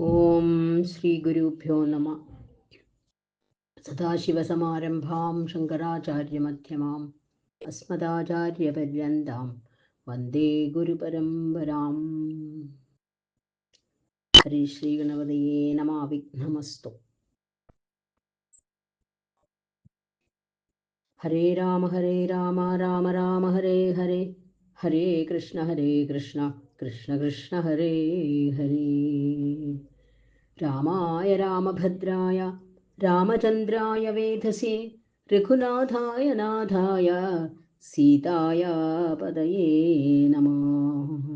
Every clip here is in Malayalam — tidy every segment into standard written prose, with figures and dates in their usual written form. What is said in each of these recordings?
ഓം ശ്രീ ഗുരുഭ്യോ നമ. സദാശിവസമാരംഭാം ശങ്കരാചാര്യമധ്യമാം അസ്മദാചാര്യപര്യന്താം വന്ദേ ഗുരുപരമ്പരാം. ഹരി ശ്രീ ഗണപതയേ നമഃ. വിഘ്നമസ്തു. ഹരേ രാമ രാമ രാമ ഹരേ ഹരേ, ഹരേ കൃഷ്ണ കൃഷ്ണ കൃഷ്ണ ഹരേ ഹരേ. രാമായ രാമഭദ്രായ രാമചന്ദ്രായ വേധസേ രഘുനാഥായ നാഥായ സീതായ പതയേ നമഃ.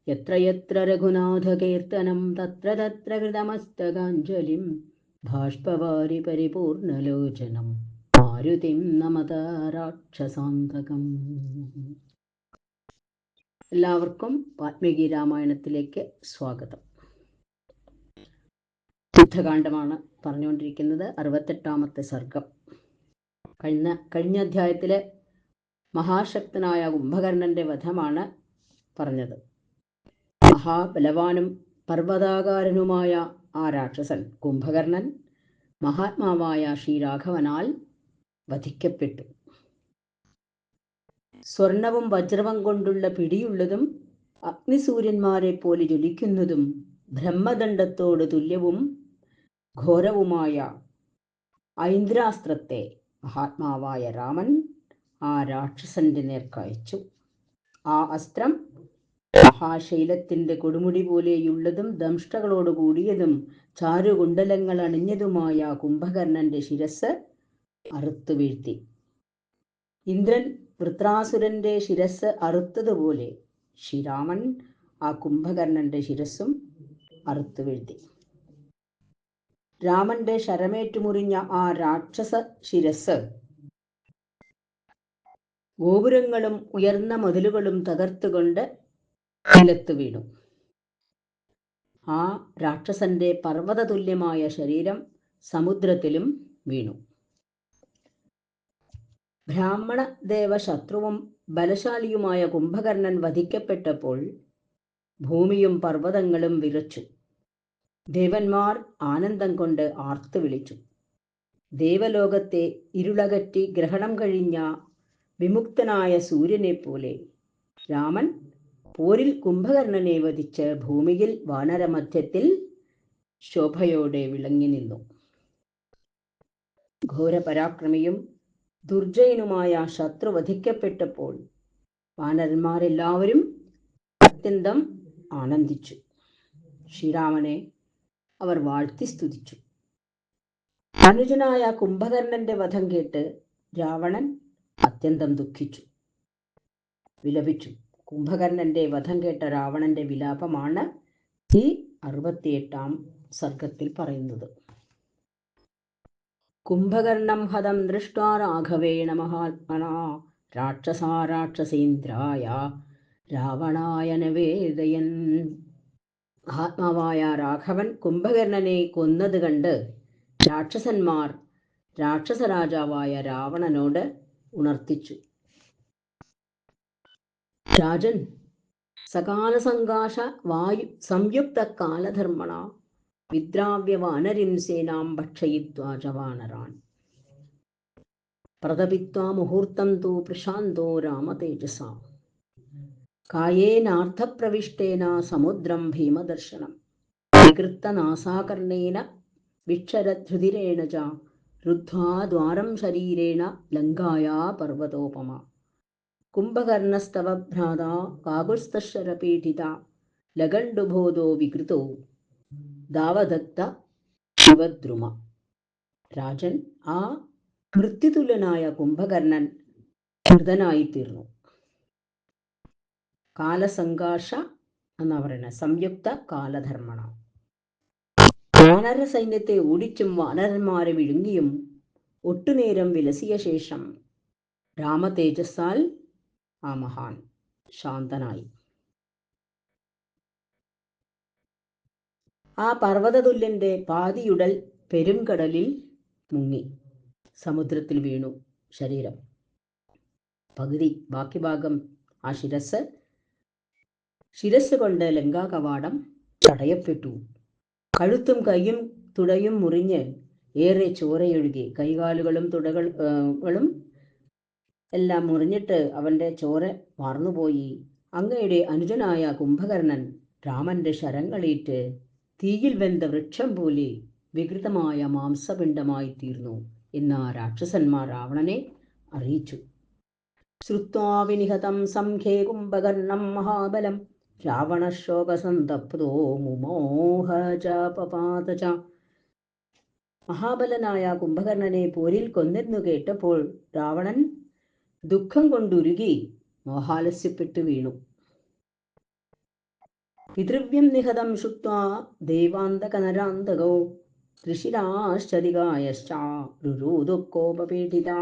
യത്ര യത്ര രഘുനാഥകീർത്തനം തത്ര തത്ര കൃതമസ്തകാഞ്ജലിം ബാഷ്പവാരി പരിപൂർണലോചനം മാരുതിം നമത രാക്ഷസാന്തകം. എല്ലാവർക്കും വാൽമീകി രാമായണത്തിലേക്ക് സ്വാഗതം. യുദ്ധകാന്ഡമാണ് പറഞ്ഞുകൊണ്ടിരിക്കുന്നത്. 68ാമത്തെ സർഗം. കഴിഞ്ഞ അധ്യായത്തിലെ മഹാശക്തനായ കുംഭകർണന്റെ വധമാണ് പറഞ്ഞത്. മഹാബലവാനും പർവ്വതാകാരനുമായ ആ രാക്ഷസൻ കുംഭകർണൻ മഹാത്മാവായ ശ്രീരാഘവനാൽ വധിക്കപ്പെട്ടു. സ്വർണവും വജ്രവും കൊണ്ടുള്ള പിടിയുള്ളതും അഗ്നിസൂര്യന്മാരെ പോലെ ജ്വലിക്കുന്നതും ബ്രഹ്മദണ്ഡത്തോട് തുല്യവും ഘോരവുമായ ഐന്ദ്രാസ്ത്രത്തെ മഹാത്മാവായ രാമൻ ആ രാക്ഷസന്റെ നേർക്കയച്ചു. ആ അസ്ത്രം മഹാശൈലത്തിന്റെ കൊടുമുടി പോലെയുള്ളതും ദംഷ്ടകളോട് കൂടിയതും ചാരുകുണ്ടലങ്ങൾ അണിഞ്ഞതുമായ കുംഭകർണന്റെ ശിരസ് അറുത്തു വീഴ്ത്തി. ഇന്ദ്രൻ വൃത്രാസുരന്റെ ശിരസ് അറുത്തതുപോലെ ശ്രീരാമൻ ആ കുംഭകർണന്റെ ശിരസ്സും അറുത്തു വീഴ്ത്തി. രാമന്റെ ശരമേറ്റുമുറിഞ്ഞ ആ രാക്ഷസ ശിരസ് ഗോപുരങ്ങളും ഉയർന്ന മതിലുകളും തകർത്തുകൊണ്ട് നിലത്ത് വീണു. ആ രാക്ഷസന്റെ പർവ്വതതുല്യമായ ശരീരം സമുദ്രത്തിലും വീണു. ബ്രാഹ്മണ ദേവ ശത്രുവും ബലശാലിയുമായ കുംഭകർണൻ വധിക്കപ്പെട്ടപ്പോൾ ഭൂമിയും പർവ്വതങ്ങളും വിറച്ചു. ദേവന്മാർ ആനന്ദം കൊണ്ട് ആർത്തു വിളിച്ചു. ദേവലോകത്തെ ഇരുളകറ്റി ഗ്രഹണം കഴിഞ്ഞ വിമുക്തനായ സൂര്യനെ പോലെ രാമൻ പോരിൽ കുംഭകർണനെ വധിച്ച് ഭൂമിയിൽ വാനരമധ്യത്തിൽ ശോഭയോടെ വിളങ്ങി നിന്നു. ഘോരപരാക്രമിയും ദുർജയനുമായ ശത്രു വധിക്കപ്പെട്ടപ്പോൾ വാനരന്മാരെല്ലാവരും അത്യന്തം ആനന്ദിച്ചു. ശ്രീരാമനെ അവർ വാഴ്ത്തി സ്തുതിച്ചു. അനുജനായ കുംഭകർണന്റെ വധം കേട്ട് രാവണൻ അത്യന്തം ദുഃഖിച്ചു, വിലപിച്ചു. കുംഭകർണന്റെ വധം കേട്ട രാവണന്റെ വിലാപമാണ് ഈ 68ാം സർഗത്തിൽ പറയുന്നത്. കുംഭകർണം ഹതം ദൃഷ്ട്വാ രാഘവേണ മഹാത്മനാ രാക്ഷസാ രാക്ഷസേന്ദ്രായ രാവണായ നിവേദയൻ. മഹാത്മാവായ രാഘവൻ കുംഭകർണനെ കൊന്നത് കണ്ട് രാക്ഷസന്മാർ രാക്ഷസരാജാവായ രാവണനോട് ഉണർത്തിച്ചു. രാജൻ, സകാലസങ്കാശ വായു സംയുക്ത കാലധർമ്മണ വിദ്രാവ്യ വാനരിം സേനാം ഭക്ഷയിത്വാ ച വാനരാൻ പ്രതപിത്വാ മുഹൂർത്തം തു പ്രശാന്തോ രാമതേജസാ കായേനാർത്ഥപ്രവിഷ്ടേന സമുദ്രം ഭീമദർശനം വികൃത്തനാസാകർണേന വിക്ഷരധൃതിരേണ ച രുദ്ധ്വാ ദ്വാരം ശരീരേണ ലങ്കായാ പർവ്വതോപമ കുംഭകർണസ്തവ ഭ്രാതാ കാകുത്സ്ഥശരപീഠിത ലഗണ്ഡുബോധോ വികൃതോ ദാവദത്ത ശിവദ്രുമ. രാജൻ, ആ മൃത്യുതുല്യനായ കുംഭകർണൻ മൃതനായിത്തീർന്നു. കാലസങ്കാശ എന്നാ പറയുന്നത്, സംയുക്ത കാലധർമ്മണ. വാനര സൈന്യത്തെ ഓടിച്ചും വാനരന്മാരെ വിഴുങ്ങിയും ഒട്ടുനേരം വിലസിയ ശേഷം രാമതേജസ്സാൽ ആ മഹാൻ ശാന്തനായി. ആ പർവ്വതതുല്യന്റെ പാതിയുടൽ പെരുങ്കടലിൽ മുങ്ങി സമുദ്രത്തിൽ വീണു. ശരീരം പകുതി, ബാക്കി ഭാഗം ആ ശിരസ് കൊണ്ട് ലങ്കാ കവാടം തടയപ്പെട്ടു. കഴുത്തും കൈയും തുടയും മുറിഞ്ഞ് ഏറെ ചോരയൊഴുകി. കൈകാലുകളും തുടകളും എല്ലാം മുറിഞ്ഞിട്ട് അവൻ്റെ ചോര വാർന്നുപോയി. അങ്ങയുടെ അനുജനായ കുംഭകർണൻ രാമന്റെ ശരങ്ങളേറ്റ് തീയിൽ വെന്ത വൃക്ഷം പോലെ വികൃതമായ മാംസപിണ്ഡമായി തീർന്നു എന്ന് ആ രാക്ഷസന്മാർ രാവണനെ അറിയിച്ചു. ശ്രുത്വാ വിനിഹതം സംഖ്യേ കുംഭകർണം മഹാബലം രാവണശോകസന്തപ്തോ മുമോഹ ച പപാത ച. മഹാബലനായ കുംഭകർണനെ പോരിൽ കൊന്നെന്നു കേട്ടപ്പോൾ രാവണൻ ദുഃഖം കൊണ്ടുരുകി മോഹാലസ്യപ്പെട്ടു വീണു. പിതൃവ്യം നിഹതം ശ്രുത്വാ ദൈവാന്തകനരാന്തകോ ഋഷിരാശ്ചതികായശ്ചാരുരോധുക്കോപപീഡിതാ.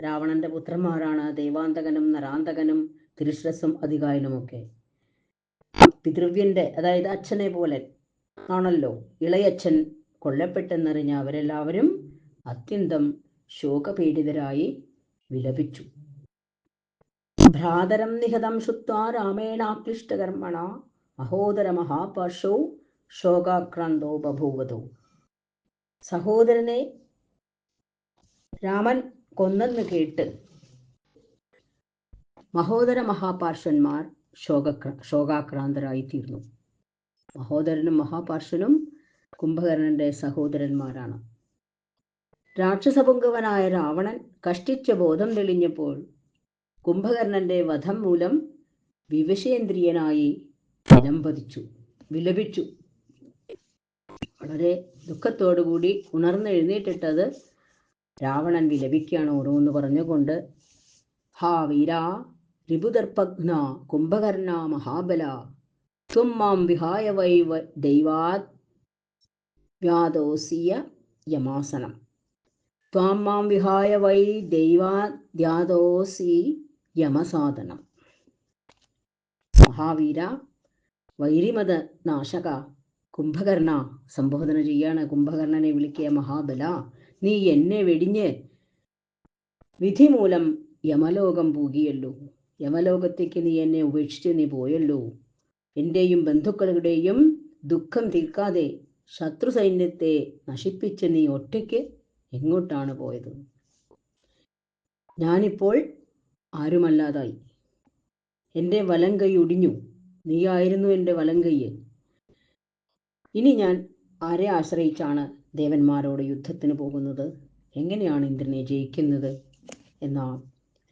രാവണന്റെ പുത്രന്മാരാണ് ദൈവാന്തകനും നരാന്തകനും തിരുശ്രസും അധികായനുമൊക്കെ. പിതൃവ്യന്റെ, അതായത് അച്ഛനെ പോലെ ആണല്ലോ ഇളയച്ഛൻ കൊല്ലപ്പെട്ടെന്നറിഞ്ഞ അവരെല്ലാവരും അത്യന്തം ശോകപീഡിതരായി വിലപിച്ചു. ഭ്രാതരം നിഹതം ശ്രുത്വാ രാമേണാക്ലിഷ്ടകർമ്മണ മഹോദര മഹാപാർശ്വോ ശോകാക്രാന്തോ ബഭൂവതോ. സഹോദരനെ രാമൻ കൊന്നെന്ന് കേട്ട് മഹോദര മഹാപാർശ്വന്മാർ ശോകാക്രാന്തരായി തീർന്നു. മഹോദരനും മഹാപാർശ്വനും കുംഭകർണന്റെ സഹോദരന്മാരാണ്. രാക്ഷസപുങ്കവനായ രാവണൻ കഷ്ടിച്ച ബോധം തെളിഞ്ഞപ്പോൾ കുംഭകർണന്റെ വധം മൂലം വിവശേന്ദ്രിയനായി വിലപിച്ചു. വളരെ ദുഃഖത്തോടുകൂടി ഉണർന്നെഴുന്നേറ്റിട്ടത് രാവണൻ വിലപിക്കുകയാണ് ഓരോന്ന് പറഞ്ഞുകൊണ്ട്. ഹാ വീരാ രിപുദർപ്പഘ്ന കുംഭകർണ മഹാബല ത്വം മാം വിഹായ വൈ ദൈവാത് വ്യാദോസിയ യമാസനം. ത്വാം മാം വിഹായ വൈ ദൈവാദ്യാദോസി യമസാധനം. മഹാവീര, വൈരിമത നാശക കുംഭകർണ, സംബോധന ചെയ്യാണ്. കുംഭകർണനെ വിളിക്കുക മഹാബല, നീ എന്നെ വെടിഞ്ഞ് വിധി മൂലം യമലോകം പൂകിയല്ലോ. യമലോകത്തേക്ക് നീ എന്നെ ഉപേക്ഷിച്ച് നീ പോയല്ലോ. എൻ്റെയും ബന്ധുക്കളുടെയും ദുഃഖം തീർക്കാതെ ശത്രു സൈന്യത്തെ നശിപ്പിച്ച് നീ ഒറ്റയ്ക്ക് എങ്ങോട്ടാണ് പോയത്? ഞാനിപ്പോൾ ആരുമല്ലാതായി. എൻ്റെ വലങ്കൈ ഒടിഞ്ഞു. നീയായിരുന്നു എൻ്റെ വലങ്കയ്യ്. ഇനി ഞാൻ ആരെ ആശ്രയിച്ചാണ് ദേവന്മാരോട് യുദ്ധത്തിന് പോകുന്നത്? എങ്ങനെയാണ് ഇന്ദ്രനെ ജയിക്കുന്നത് എന്ന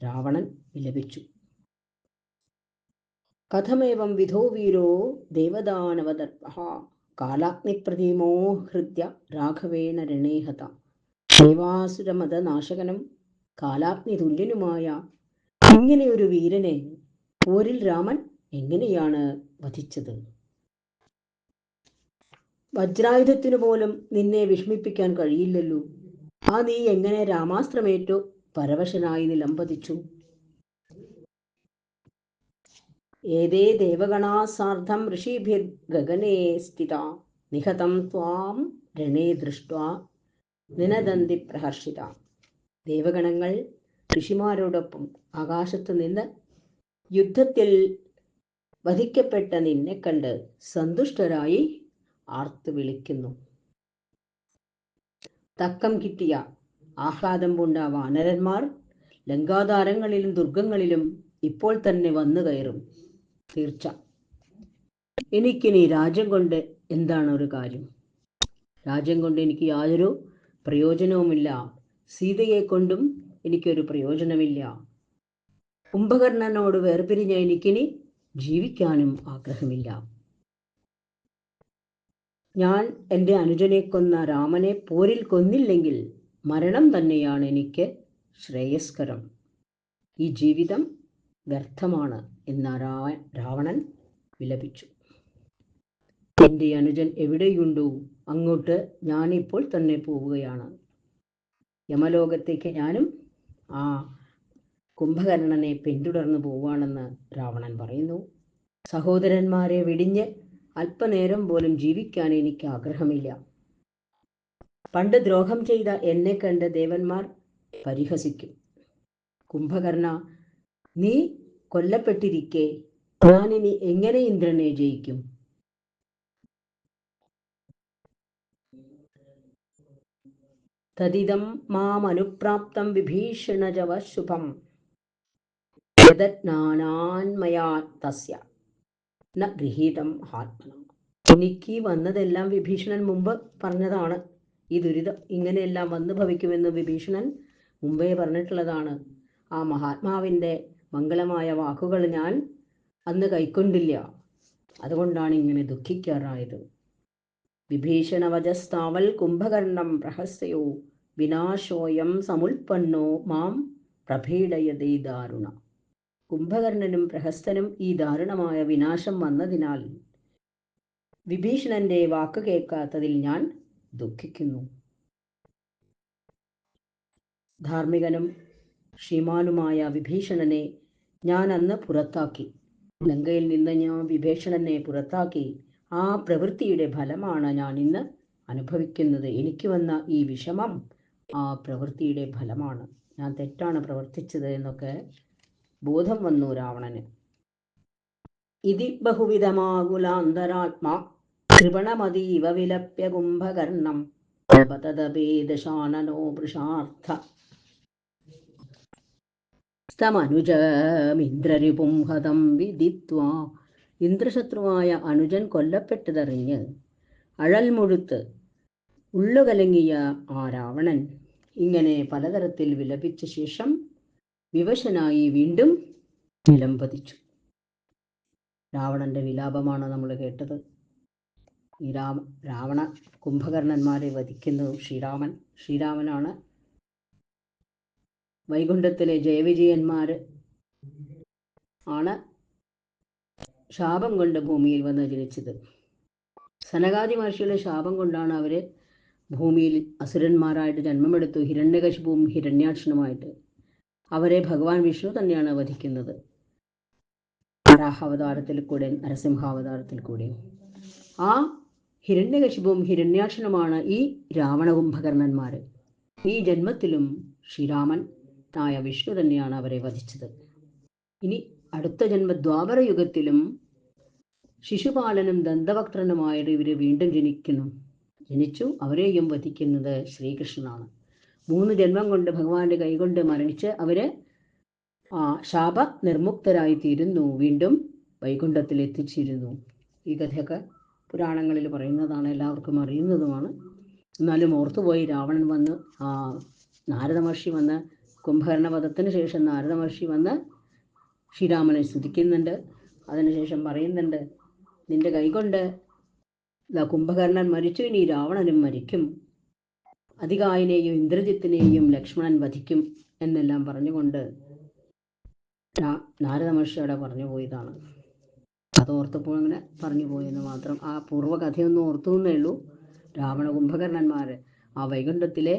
രാവണൻ വിലപിച്ചു. കഥമേവം വിധോ വീരോ ദേവദാനവദർഭഃ കാലാഗ്നിപ്രതിമോ ഹൃദ്യ രാഘവേണ രണേഹത. ദേവാസുരമതനാശകനും കാലാഗ്നി തുല്യനുമായ ഇങ്ങനെയൊരു വീരനെ പോരിൽ രാമൻ എങ്ങനെയാണ് വധിച്ചത്? വജ്രായുധത്തിനു പോലും നിന്നെ വിഷമിപ്പിക്കാൻ കഴിയില്ലല്ലോ. ആ നീ എങ്ങനെ രാമാസ്ത്രമേറ്റു പരവശനായി നിലംപതിച്ചു? ഏതേ ദേവഗണാ സാർദ്ധം ഋഷിഭിർ ഗഗനേ സ്ഥിതാ നിഹതം ത്വാം രണേ ദൃഷ്ട്വാ നിനദന്തി പ്രഹർഷിത. ദേവഗണങ്ങൾ ഋഷിമാരോടൊപ്പം ആകാശത്ത് നിന്ന് യുദ്ധത്തിൽ വധിക്കപ്പെട്ട നിന്നെ കണ്ട് സന്തുഷ്ടരായി ആർത്തു വിളിക്കുന്നു. തക്കം കിട്ടിയ ആഹ്ലാദം പൂണ്ട വാനരന്മാർ ലങ്കാധാരങ്ങളിലും ദുർഗങ്ങളിലും ഇപ്പോൾ തന്നെ വന്നു കയറും. തീർച്ച. എനിക്കിനി രാജ്യം കൊണ്ട് എന്താണ് ഒരു കാര്യം? രാജ്യം കൊണ്ട് എനിക്ക് യാതൊരു പ്രയോജനവുമില്ല. സീതയെ കൊണ്ടും എനിക്കൊരു പ്രയോജനമില്ല. കുംഭകർണനോട് വേർപിരിഞ്ഞ എനിക്കിനി ജീവിക്കാനും ആഗ്രഹമില്ല. ഞാൻ എൻ്റെ അനുജനെ കൊന്ന രാമനെ പോരിൽ കൊന്നില്ലെങ്കിൽ മരണം തന്നെയാണ് എനിക്ക് ശ്രേയസ്കരം. ഈ ജീവിതം വ്യർത്ഥമാണ് എന്ന രാവണൻ വിലപിച്ചു. എൻ്റെ അനുജൻ എവിടെയുണ്ടോ അങ്ങോട്ട് ഞാനിപ്പോൾ തന്നെ പോവുകയാണ്. യമലോകത്തേക്ക് ഞാനും ആ കുംഭകർണനെ പിന്തുടർന്നു പോവുകയാണെന്ന് രാവണൻ പറയുന്നു. സഹോദരന്മാരെ വെടിഞ്ഞ് അല്പനേരം പോലും ജീവിക്കാൻ എനിക്ക് ആഗ്രഹമില്ല. പണ്ട് ദ്രോഹം ചെയ്ത എന്നെ കണ്ട് ദേവന്മാർ പരിഹസിക്കും. കുംഭകർണ, നീ കൊല്ലപ്പെട്ടിരിക്കെ ഞാനിനി എങ്ങനെ ഇന്ദ്രനെ ജയിക്കും? തദിദം മാമനുപ്രാപ്തം വിഭീഷണജവ ശുഭം യദജ്ഞാനാന്മയാ തസ്യ ന ഗൃഹീതം ആത്മനം. എനിക്ക് വന്നതെല്ലാം വിഭീഷണൻ മുമ്പ് പറഞ്ഞതാണ്. ഈ ദുരിതം ഇങ്ങനെയെല്ലാം വന്നു ഭവിക്കുമെന്ന് വിഭീഷണൻ മുമ്പേ പറഞ്ഞിട്ടുള്ളതാണ്. ആ മഹാത്മാവിൻ്റെ മംഗളമായ വാക്കുകൾ ഞാൻ അന്ന് കൈക്കൊണ്ടില്ല. അതുകൊണ്ടാണ് ഇങ്ങനെ ദുഃഖിക്കാറായത്. വിഭീഷണവചസ്താവൽ കുംഭകർണം പ്രഹസ്യോ വിനാശോയം സമുൽപ്പന്നോ മാം പ്രഭീഡയതേ ദാരുണ. കുംഭകർണനും പ്രഹസ്തനും ഈ ദാരുണമായ വിനാശം വന്നതിനാൽ വിഭീഷണന്റെ വാക്ക് കേൾക്കാത്തതിൽ ഞാൻ ദുഃഖിക്കുന്നു. ധാർമ്മികനും ശ്രീമാനുമായ വിഭീഷണനെ ഞാൻ അന്ന് പുറത്താക്കി. ലങ്കയിൽ നിന്ന് ഞാൻ വിഭീഷണനെ പുറത്താക്കി. ആ പ്രവൃത്തിയുടെ ഫലമാണ് ഞാൻ ഇന്ന് അനുഭവിക്കുന്നത്. എനിക്ക് വന്ന ഈ വിഷമം ആ പ്രവൃത്തിയുടെ ഫലമാണ്. ഞാൻ തെറ്റാണ് പ്രവർത്തിച്ചത് എന്നൊക്കെ ബോധം വന്നു രാവണന്. ഇതി ബഹുവിധമാകുലാന്തരാത്മാ കൃപണമതീവ വിലപ്യ കുംഭകർണം തദപേദശാനനോ വൃഷാർത്ഥ സ്തമനുജമിന്ദ്രരിപും ഹതം വിദിത്വാ. ഇന്ദ്രശത്രുവായ അനുജൻ കൊല്ലപ്പെട്ടതറിഞ്ഞ് അഴൽ മുഴുത്ത് ഉള്ളുകലങ്ങിയ ആ രാവണൻ ഇങ്ങനെ പലതരത്തിൽ വിലപിച്ച ശേഷം വിവശനായി വീണ്ടും നിലംപതിച്ചു. രാവണന്റെ വിലാപമാണ് നമ്മൾ കേട്ടത്. ഈ രാവണ കുംഭകർണന്മാരെ വധിക്കുന്നു ശ്രീരാമനാണ്. വൈകുണ്ഠത്തിലെ ജയവിജയന്മാർ ആണ് ശാപം കൊണ്ട് ഭൂമിയിൽ വന്ന് ജനിച്ചത്. സനകാദി മഹർഷിയുടെ ശാപം കൊണ്ടാണ് അവർ ഭൂമിയിൽ അസുരന്മാരായിട്ട് ജന്മമെടുത്തു. ഹിരണ്യകശിപുവും ഹിരണ്യാക്ഷനുമായിട്ട് അവരെ ഭഗവാൻ വിഷ്ണു തന്നെയാണ് വധിക്കുന്നത്. വരാഹാവതാരത്തിൽ കൂടെ, നരസിംഹാവതാരത്തിൽ കൂടെ. ആ ഹിരണ്യകശിപുവും ഹിരണ്യാക്ഷനുമാണ് ഈ രാവണ കുംഭകർണന്മാർ. ഈ ജന്മത്തിലും ശ്രീരാമൻ ആയ വിഷ്ണു തന്നെയാണ് അവരെ വധിച്ചത്. ഇനി അടുത്ത ജന്മ ദ്വാപര യുഗത്തിലും ശിശുപാലനും ദന്തവക്ത്രനുമായിട്ട് ഇവർ വീണ്ടും ജനിച്ചു. അവരെയും വധിക്കുന്നത് ശ്രീകൃഷ്ണനാണ്. 3 ജന്മം കൊണ്ട് ഭഗവാന്റെ കൈകൊണ്ട് മരണിച്ച് അവര് ശാപ നിർമുക്തരായി തീരുന്നു. വീണ്ടും വൈകുണ്ഠത്തിൽ എത്തിച്ചിരുന്നു. ഈ കഥയൊക്കെ പുരാണങ്ങളിൽ പറയുന്നതാണ്, എല്ലാവർക്കും അറിയുന്നതുമാണ്. എന്നാലും ഓർത്തുപോയി. രാവണൻ വന്ന് നാരദ മഹർഷി വന്ന് കുംഭകർണവധത്തിന് ശേഷം നാരദ മഹർഷി വന്ന് ശ്രീരാമനെ സ്തുതിക്കുന്നുണ്ട്. അതിനുശേഷം പറയുന്നുണ്ട്, നിന്റെ കൈകൊണ്ട് കുംഭകർണൻ മരിച്ചു, ഇനി രാവണനും മരിക്കും, അതികായനെയും ഇന്ദ്രജിത്തിനെയും ലക്ഷ്മണൻ വധിക്കും എന്നെല്ലാം പറഞ്ഞുകൊണ്ട് നാരദ മഹർഷിയോടെ പറഞ്ഞു പോയതാണ്. അത് ഓർത്തപ്പോൾ അങ്ങനെ പറഞ്ഞു പോയെന്ന് മാത്രം. ആ പൂർവ്വകഥയൊന്നും ഓർത്തുന്നേ ഉള്ളൂ. രാവണ കുംഭകർണന്മാർ ആ വൈകുണ്ഠത്തിലെ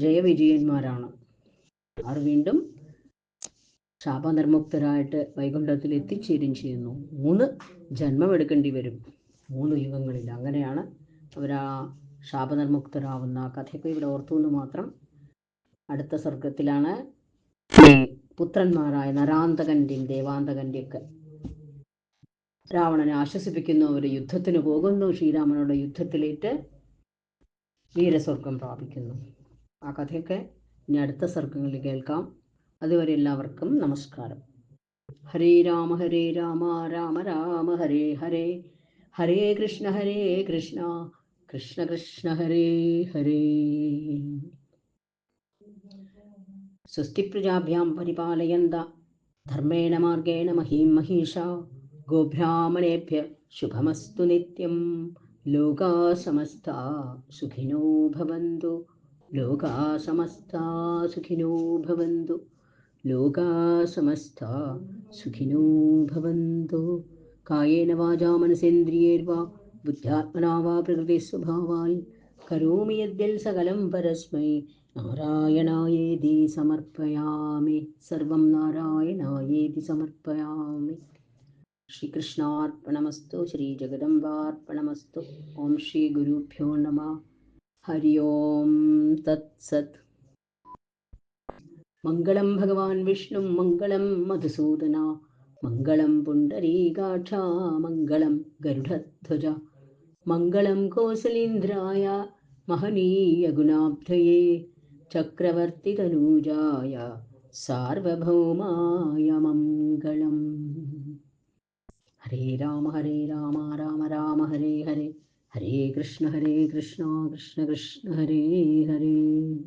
ജയവിജയന്മാരാണ്. അവർ വീണ്ടും ശാപനിർമുക്തരായിട്ട് വൈകുണ്ഠത്തിൽ എത്തിച്ചേരും ചെയ്യുന്നു. 3 ജന്മമെടുക്കേണ്ടി വരും, 3 യുഗങ്ങളിൽ. അങ്ങനെയാണ് അവർ ആ ശാപനിർമുക്തരാവുന്ന കഥയൊക്കെ ഇവിടെ ഓർത്തുനിന്ന് മാത്രം. അടുത്ത സ്വർഗത്തിലാണ് പുത്രന്മാരായ നരാന്തകൻ്റെയും ദേവാന്തകൻ്റെയൊക്കെ രാവണനെ ആശ്വസിപ്പിക്കുന്നു. അവർ യുദ്ധത്തിന് പോകുന്നു. ശ്രീരാമനോട് യുദ്ധത്തിലേറ്റ് വീരസ്വർഗം പ്രാപിക്കുന്നു. ആ കഥയൊക്കെ ഇനി അടുത്ത സർഗങ്ങളിൽ കേൾക്കാം. അതുവരെ എല്ലാവർക്കും നമസ്കാരം. ഹരേ രാമ രാമ രാമ ഹരേ ഹരേ, ഹരേ കൃഷ്ണ കൃഷ്ണ കൃഷ്ണ ഹരേ ഹരേ. സ്വസ്തി പ്രജാഭ്യാം പരിപാലയന്ത ധർമ്മേണ മാർഗേണ മഹീം മഹീഷാ. ഗോബ്രാഹ്മണേഭ്യ ശുഭമസ്തു നിത്യം. ലോകാ സമസ്താ സുഖിനോ ഭവന്തു. ലോകാ സമസ്താ സുഖിനോ ഭവന്തു. ലോകാ സമസ്താ സുഖിനോ ഭവന്തു. കായേന വാചാ മനസേന്ദ്രിയേർവാ ബുദ്ധ്യാത്മനാ വാ പ്രകൃതിസ്വഭാവാൽ കരോമി യദ്യൽ സകലം പരസ്മൈ നാരായണായേതി സമർപ്പയാമി. സർവം നാരായണായേതി സമർപ്പയാമി. ശ്രീകൃഷ്ണാർപ്പണമസ്തു. ശ്രീ ജഗദംബാർപ്പണമസ്തു. ഓം ശ്രീ ഗുരുഭ്യോ നമഃ. ഹരി ഓം തത്സത്. മംഗളം ഭഗവാൻ വിഷ്ണു മംഗളം മധുസൂദന മംഗളം പുണ്ടരീകാക്ഷ മംഗളം ഗരുഡധ്വജ മംഗളം കൗസലേന്ദ്രായ महनीयगुणाब्धये चक्रवर्तितनूजाय सार्वभौमाय मङ्गलम्। हरे राम राम राम हरे हरे, हरे कृष्ण कृष्ण कृष्ण हरे हरे।